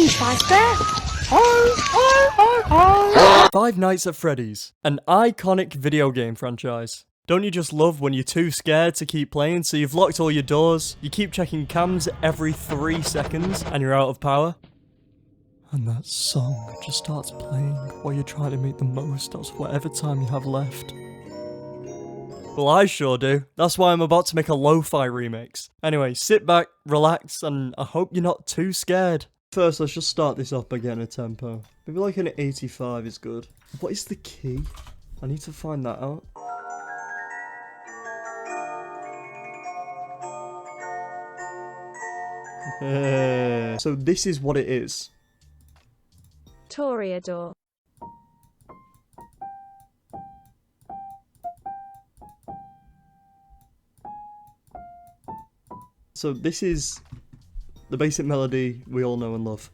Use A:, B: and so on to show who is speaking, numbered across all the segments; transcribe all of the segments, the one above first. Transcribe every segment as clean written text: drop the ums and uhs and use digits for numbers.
A: Freddy's Fazbear.
B: Five Nights at Freddy's, an iconic video game franchise. Don't you just love when you're too scared to keep playing, so you've locked all your doors, you keep checking cams every 3 seconds, and you're out of power? And that song just starts playing while you're trying to make the most out of whatever time you have left. Well, I sure do. That's why I'm about to make a lo-fi remix. Anyway, sit back, relax, and I hope you're not too scared. First, let's just start this off by getting a tempo. Maybe like an 85 is good. What is the key? I need to find that out. So this is what it is.
C: Toreador.
B: So this is the basic melody we all know and love.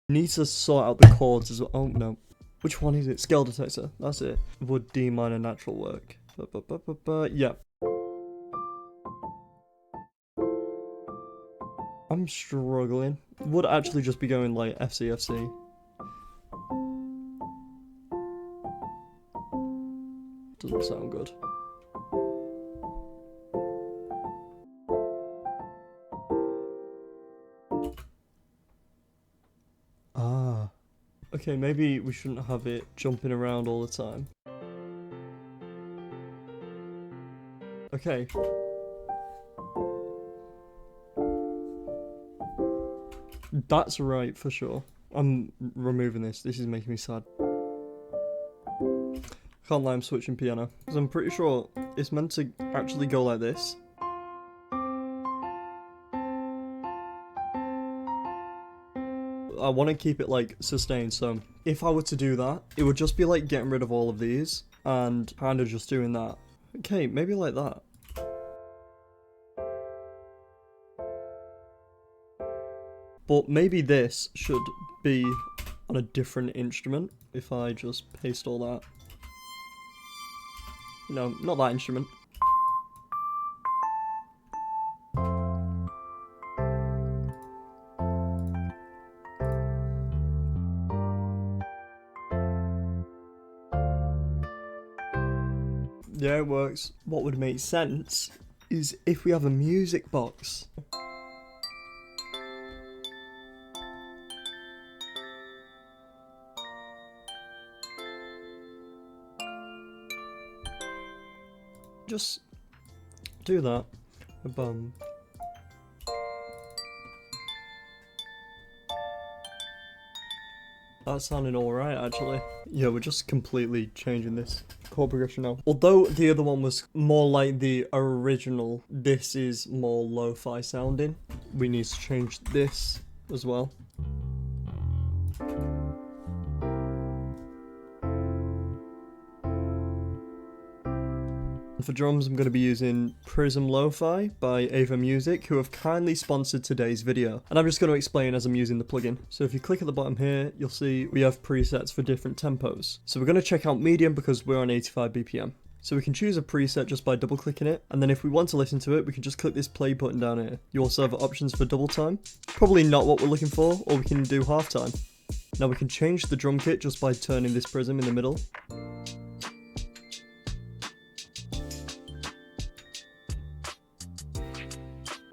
B: Need to sort out the chords as well. Oh no. Which one is it? Scale detector. That's it. Would D minor natural work? Yeah. I'm struggling. Would actually just be going like FCFC. Doesn't sound good. Ah. Okay, maybe we shouldn't have it jumping around all the time. Okay. That's right for sure. I'm removing this. This is making me sad. Can't lie, I'm switching piano. Because I'm pretty sure it's meant to actually go like this. I want to keep it like sustained, so if I were to do that, it would just be like getting rid of all of these and kind of just doing that. Okay, maybe like that. But maybe this should be on a different instrument if I just paste all that. No, not that instrument. Yeah, it works. What would make sense is if we have a music box. Just do that. Bum. That sounded alright actually. Yeah, we're just completely changing this chord progression now. Although the other one was more like the original, this is more lo-fi sounding. We need to change this as well. For drums, I'm going to be using Prism Lo-Fi by Ava Music, who have kindly sponsored today's video. And I'm just going to explain as I'm using the plugin. So if you click at the bottom here, you'll see we have presets for different tempos. So we're going to check out medium because we're on 85 BPM. So we can choose a preset just by double clicking it. And then if we want to listen to it, we can just click this play button down here. You also have options for double time. Probably not what we're looking for, or we can do half time. Now we can change the drum kit just by turning this prism in the middle.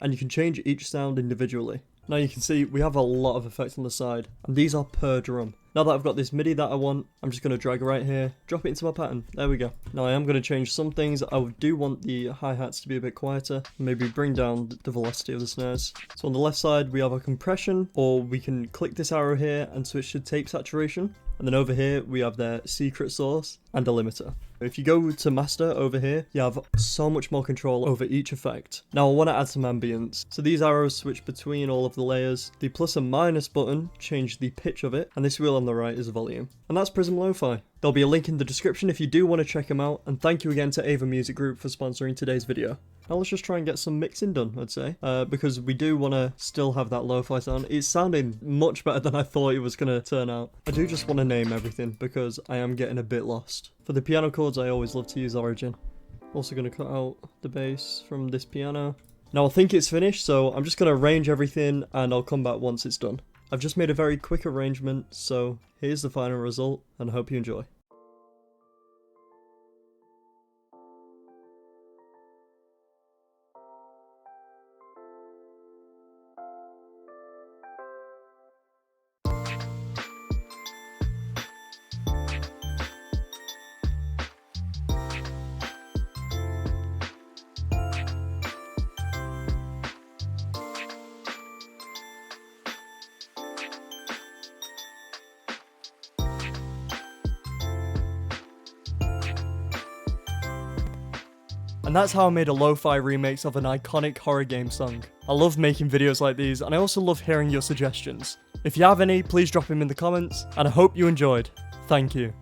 B: And you can change each sound individually. Now you can see we have a lot of effects on the side, and these are per drum. Now that I've got this MIDI that I want, I'm just going to drag it right here, drop it into my pattern. There we go. Now I am going to change some things. I do want the hi-hats to be a bit quieter, maybe bring down the velocity of the snares. So on the left side we have a compression, or we can click this arrow here and switch to tape saturation. And then over here we have their secret source and a limiter. If you go to master over here, you have so much more control over each effect. Now I want to add some ambience. So these arrows switch between all of the layers. The plus and minus button change the pitch of it, and this wheel on the right is volume. And that's Prism Lo-Fi. There'll be a link in the description if you do want to check them out, and thank you again to Ava Music Group for sponsoring today's video. Now let's just try and get some mixing done, I'd say, because we do want to still have that lo-fi sound. It's sounding much better than I thought it was going to turn out. I do just want to name everything because I am getting a bit lost. For the piano chords, I always love to use Origin. Also going to cut out the bass from this piano. Now I think it's finished, so I'm just going to arrange everything and I'll come back once it's done. I've just made a very quick arrangement, so here's the final result and I hope you enjoy. And that's how I made a lo-fi remix of an iconic horror game song. I love making videos like these, and I also love hearing your suggestions. If you have any, please drop them in the comments, and I hope you enjoyed. Thank you.